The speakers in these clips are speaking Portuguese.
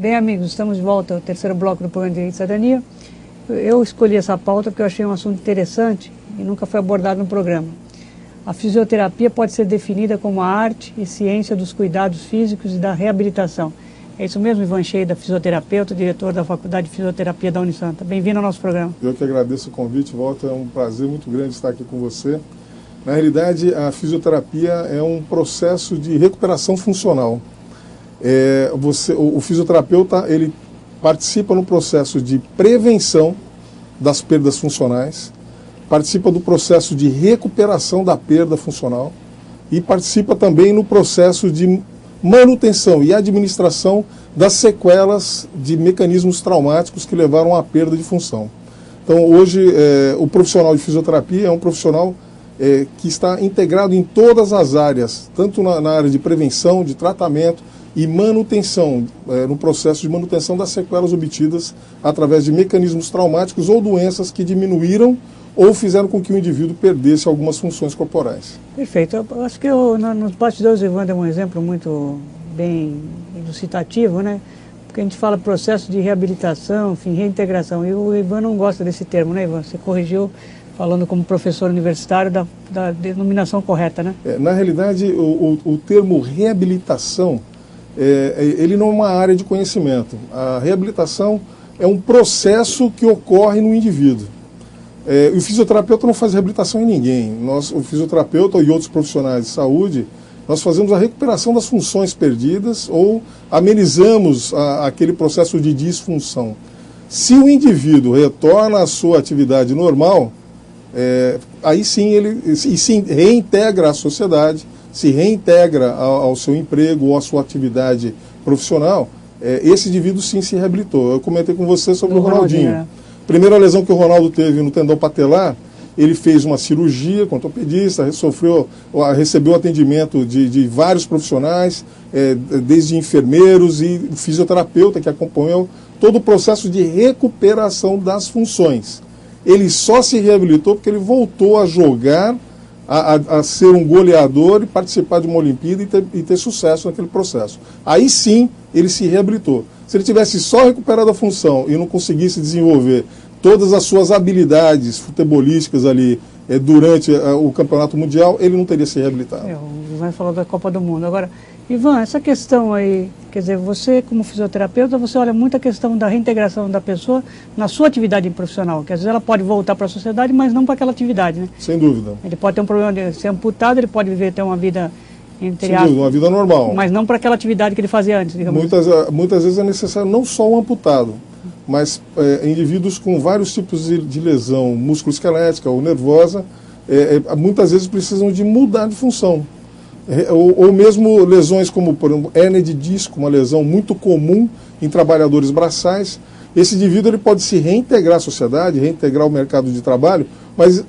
Bem, amigos, estamos de volta ao terceiro bloco do programa Direito e Cidadania. Eu escolhi essa pauta porque eu achei um assunto interessante e nunca foi abordado no programa. A fisioterapia pode ser definida como a arte e ciência dos cuidados físicos e da reabilitação. É isso mesmo, Ivan Sheida, fisioterapeuta, diretor da Faculdade de Fisioterapia da Unisanta. Bem-vindo ao nosso programa. Eu que agradeço o convite, Walter. É um prazer muito grande estar aqui com você. Na realidade, a fisioterapia é um processo de recuperação funcional. O fisioterapeuta ele participa no processo de prevenção das perdas funcionais, participa do processo de recuperação da perda funcional e participa também no processo de manutenção e administração das sequelas de mecanismos traumáticos que levaram à perda de função. Então, hoje, o profissional de fisioterapia é um profissional que está integrado em todas as áreas, tanto na área de prevenção, de tratamento e manutenção, no processo de manutenção das sequelas obtidas através de mecanismos traumáticos ou doenças que diminuíram ou fizeram com que o indivíduo perdesse algumas funções corporais. Perfeito. Eu acho que nos bastidores o Ivan deu um exemplo muito bem ilustrativo, né? Porque a gente fala processo de reabilitação, enfim, reintegração, e o Ivan não gosta desse termo, né, Ivan? Você corrigiu falando como professor universitário da denominação correta, né? Na realidade, o termo reabilitação, ele não é uma área de conhecimento. A reabilitação é um processo que ocorre no indivíduo. O fisioterapeuta não faz reabilitação em ninguém. O fisioterapeuta e outros profissionais de saúde, nós fazemos a recuperação das funções perdidas ou amenizamos aquele processo de disfunção. Se o indivíduo retorna à sua atividade normal, aí sim ele se reintegra à sociedade, se reintegra ao seu emprego ou à sua atividade profissional, esse indivíduo sim se reabilitou. Eu comentei com você sobre o Ronaldinho. Primeira lesão que o Ronaldo teve no tendão patelar, ele fez uma cirurgia com ortopedista, recebeu atendimento de vários profissionais, desde enfermeiros e fisioterapeuta que acompanhou todo o processo de recuperação das funções. Ele só se reabilitou porque ele voltou a jogar, a ser um goleador e participar de uma Olimpíada e ter sucesso naquele processo. Aí sim ele se reabilitou. Se ele tivesse só recuperado a função e não conseguisse desenvolver todas as suas habilidades futebolísticas ali durante o campeonato mundial, ele não teria se reabilitado. O Ivan falou da Copa do Mundo. Agora, Ivan, essa questão aí, quer dizer, você como fisioterapeuta, você olha muito a questão da reintegração da pessoa na sua atividade profissional, que às vezes ela pode voltar para a sociedade, mas não para aquela atividade, né? Sem dúvida. Ele pode ter um problema de ser amputado, ele pode ter uma vida, entre aspas, uma vida normal. Mas não para aquela atividade que ele fazia antes, digamos. Muitas vezes é necessário não só um amputado, mas indivíduos com vários tipos de lesão musculoesquelética ou nervosa, muitas vezes precisam de mudar de função. Ou mesmo lesões como, por exemplo, hérnia de disco, uma lesão muito comum em trabalhadores braçais. Esse indivíduo ele pode se reintegrar à sociedade, reintegrar ao mercado de trabalho, mas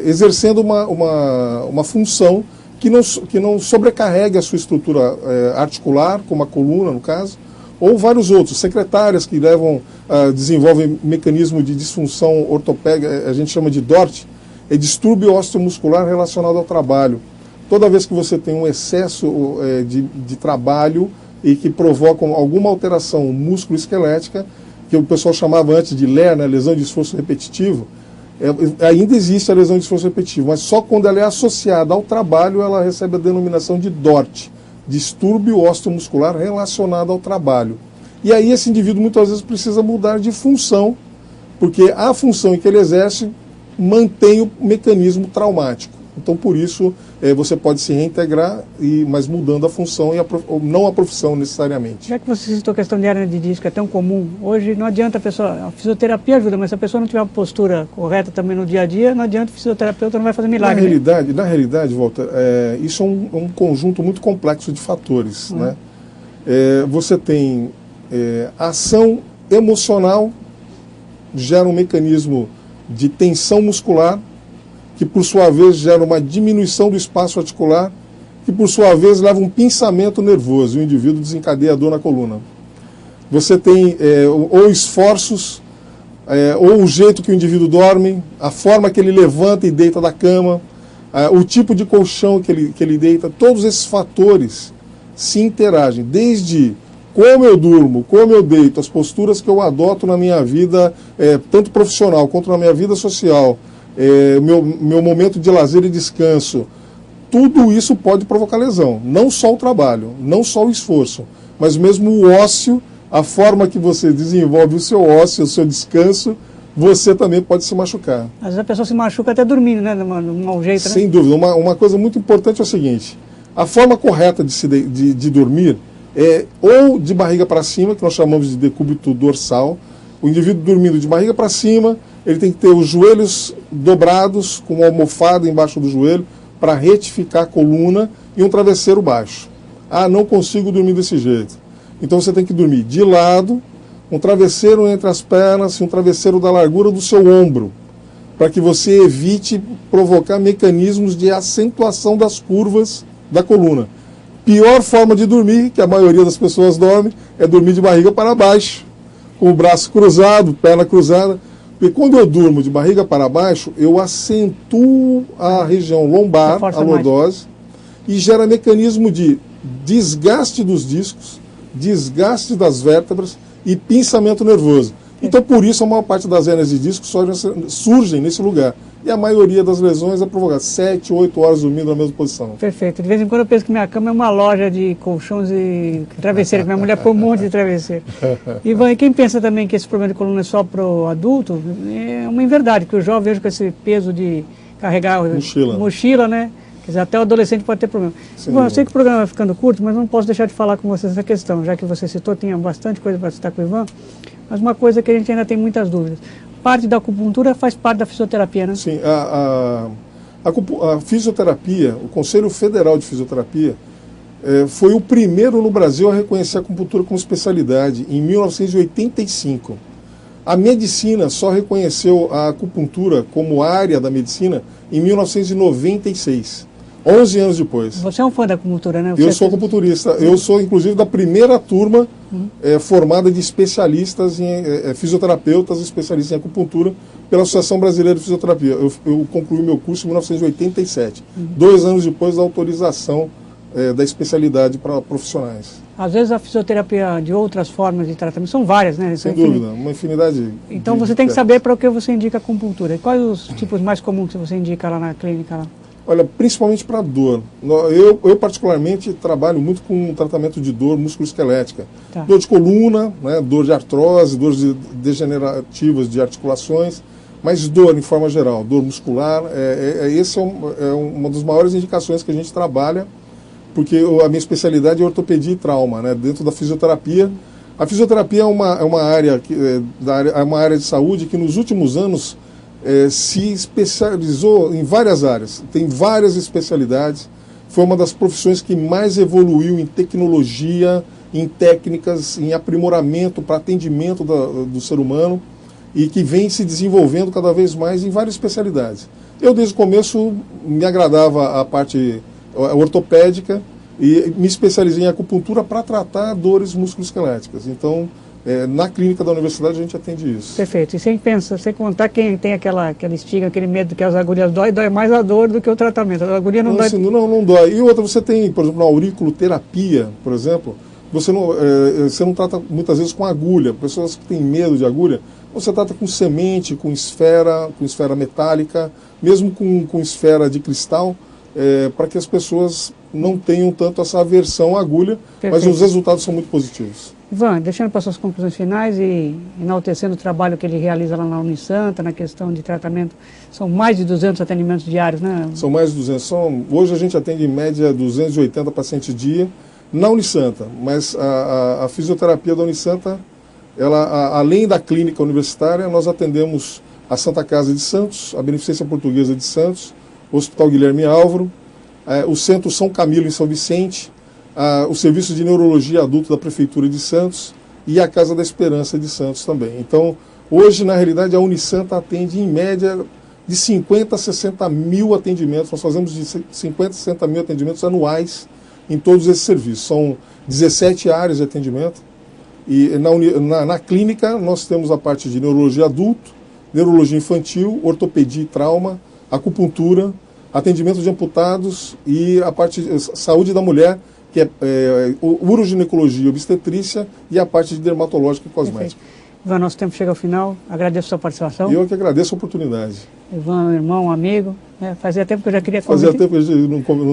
exercendo uma função que não sobrecarregue a sua estrutura articular, como a coluna, no caso, ou vários outros, secretárias que desenvolvem mecanismo de disfunção ortopédica, a gente chama de DORT, é distúrbio osteomuscular relacionado ao trabalho. Toda vez que você tem um excesso de trabalho e que provoca alguma alteração músculo-esquelética, que o pessoal chamava antes de LER, né, lesão de esforço repetitivo, ainda existe a lesão de esforço repetitivo, mas só quando ela é associada ao trabalho ela recebe a denominação de DORT, distúrbio osteomuscular relacionado ao trabalho. E aí esse indivíduo muitas vezes precisa mudar de função, porque a função em que ele exerce mantém o mecanismo traumático. Então, por isso, você pode se reintegrar, mas mudando a função e não a profissão necessariamente. Já que você citou a questão de hérnia de disco, é tão comum, hoje não adianta a fisioterapia ajuda, mas se a pessoa não tiver uma postura correta também no dia a dia, não adianta o fisioterapeuta, não vai fazer milagre. Na realidade, Walter, isso é um conjunto muito complexo de fatores. Né? Você tem ação emocional, gera um mecanismo de tensão muscular, que por sua vez gera uma diminuição do espaço articular, que por sua vez leva um pinçamento nervoso e o indivíduo desencadeia a dor na coluna. Você tem ou esforços, ou o jeito que o indivíduo dorme, a forma que ele levanta e deita da cama, o tipo de colchão que ele deita, todos esses fatores se interagem, desde como eu durmo, como eu deito, as posturas que eu adoto na minha vida, tanto profissional quanto na minha vida social, meu momento de lazer e descanso, tudo isso pode provocar lesão. Não só o trabalho, não só o esforço, mas mesmo o ócio, a forma que você desenvolve o seu ócio, o seu descanso, você também pode se machucar. Às vezes a pessoa se machuca até dormindo, né? De um mau jeito, né? Sem dúvida. Uma coisa muito importante é o seguinte, a forma correta de dormir é ou de barriga para cima, que nós chamamos de decúbito dorsal. O indivíduo dormindo de barriga para cima, ele tem que ter os joelhos dobrados, com uma almofada embaixo do joelho, para retificar a coluna, e um travesseiro baixo. Ah, não consigo dormir desse jeito. Então você tem que dormir de lado, um travesseiro entre as pernas e um travesseiro da largura do seu ombro, para que você evite provocar mecanismos de acentuação das curvas da coluna. Pior forma de dormir, que a maioria das pessoas dorme, é dormir de barriga para baixo, com o braço cruzado, perna cruzada. Porque quando eu durmo de barriga para baixo, eu acentuo a região lombar, a lordose, e gera mecanismo de desgaste dos discos, desgaste das vértebras e pinçamento nervoso. Então, por isso, a maior parte das hérnias de disco surgem nesse lugar. E a maioria das lesões é provocada 7, 8 horas dormindo na mesma posição. Perfeito. De vez em quando eu penso que minha cama é uma loja de colchões e travesseiros, que minha mulher põe um monte de travesseiro. Ivan, e quem pensa também que esse problema de coluna é só para o adulto, é uma inverdade, que o jovem vejo com esse peso de carregar mochila, né? Quer dizer, até o adolescente pode ter problema. Bom, eu sei que o programa vai ficando curto, mas não posso deixar de falar com você essa questão, já que você citou, tinha bastante coisa para citar com o Ivan, mas uma coisa que a gente ainda tem muitas dúvidas. Parte da acupuntura faz parte da fisioterapia, né? Sim, a fisioterapia, o Conselho Federal de Fisioterapia, foi o primeiro no Brasil a reconhecer a acupuntura como especialidade, em 1985. A medicina só reconheceu a acupuntura como área da medicina em 1996. 11 anos depois. Você é um fã da acupuntura, né? Eu sou acupunturista. Eu sou, inclusive, da primeira turma formada de especialistas, fisioterapeutas especialistas em acupuntura pela Associação Brasileira de Fisioterapia. Eu concluí meu curso em 1987, 2 anos depois da autorização da especialidade para profissionais. Às vezes a fisioterapia de outras formas de tratamento, são várias, né? Sem dúvida, uma infinidade. Então você tem que saber para o que você indica a acupuntura. E quais os tipos mais comuns que você indica lá na clínica? Lá? Olha, principalmente para dor. Eu particularmente trabalho muito com tratamento de dor musculoesquelética. Tá. Dor de coluna, né, dor de artrose, dores degenerativas de articulações, mas dor em forma geral, dor muscular. Esse é uma das maiores indicações que a gente trabalha, porque a minha especialidade é ortopedia e trauma, né, dentro da fisioterapia. A fisioterapia é uma área de saúde que nos últimos anos se especializou em várias áreas, tem várias especialidades, foi uma das profissões que mais evoluiu em tecnologia, em técnicas, em aprimoramento para atendimento do ser humano e que vem se desenvolvendo cada vez mais em várias especialidades. Eu, desde o começo, me agradava a parte ortopédica e me especializei em acupuntura para tratar dores musculoesqueléticas. Então, na clínica da universidade a gente atende isso. Perfeito. E sem contar quem tem aquela estigma, aquele medo que as agulhas dói mais a dor do que o tratamento. A agulha não dói. Assim, não dói. E outra, você tem, por exemplo, na auriculoterapia, por exemplo, você não trata muitas vezes com agulha. Pessoas que têm medo de agulha, você trata com semente, com esfera metálica, mesmo com esfera de cristal, para que as pessoas não tenham tanto essa aversão à agulha, mas os resultados são muito positivos. Ivan, deixando para suas conclusões finais e enaltecendo o trabalho que ele realiza lá na Unisanta, na questão de tratamento, são mais de 200 atendimentos diários, né? São mais de 200. Hoje a gente atende em média 280 pacientes dia na Unisanta, mas a fisioterapia da Unisanta, além da clínica universitária, nós atendemos a Santa Casa de Santos, a Beneficência Portuguesa de Santos, o Hospital Guilherme Álvaro, o Centro São Camilo em São Vicente, o Serviço de Neurologia Adulto da Prefeitura de Santos e a Casa da Esperança de Santos também. Então, hoje, na realidade, a Unisanta atende em média de 50 a 60 mil atendimentos. Nós fazemos de 50 a 60 mil atendimentos anuais em todos esses serviços. São 17 áreas de atendimento. E na clínica nós temos a parte de neurologia adulto, neurologia infantil, ortopedia e trauma, acupuntura, atendimento de amputados e a parte de saúde da mulher, que é uroginecologia e obstetrícia, e a parte de dermatológica e cosmética. Ivan, nosso tempo chega ao final. Agradeço a sua participação. Eu que agradeço a oportunidade. Ivan, meu irmão, amigo, né? Fazia tempo que eu já queria fazer. Fazia tempo que a gente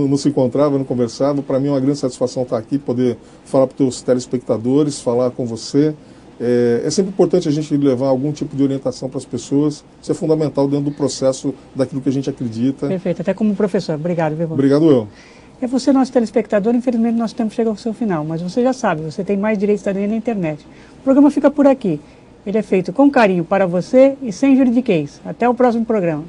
não se encontrava, não conversava. Para mim é uma grande satisfação estar aqui, poder falar para os teus telespectadores, falar com você. É sempre importante a gente levar algum tipo de orientação para as pessoas. Isso é fundamental dentro do processo daquilo que a gente acredita. Perfeito, até como professor. Obrigado, Ivan. Obrigado, eu. É você, nosso telespectador, infelizmente nosso tempo chega ao seu final, mas você já sabe, você tem mais direito de cidadania na internet. O programa fica por aqui. Ele é feito com carinho para você e sem juridiquês. Até o próximo programa.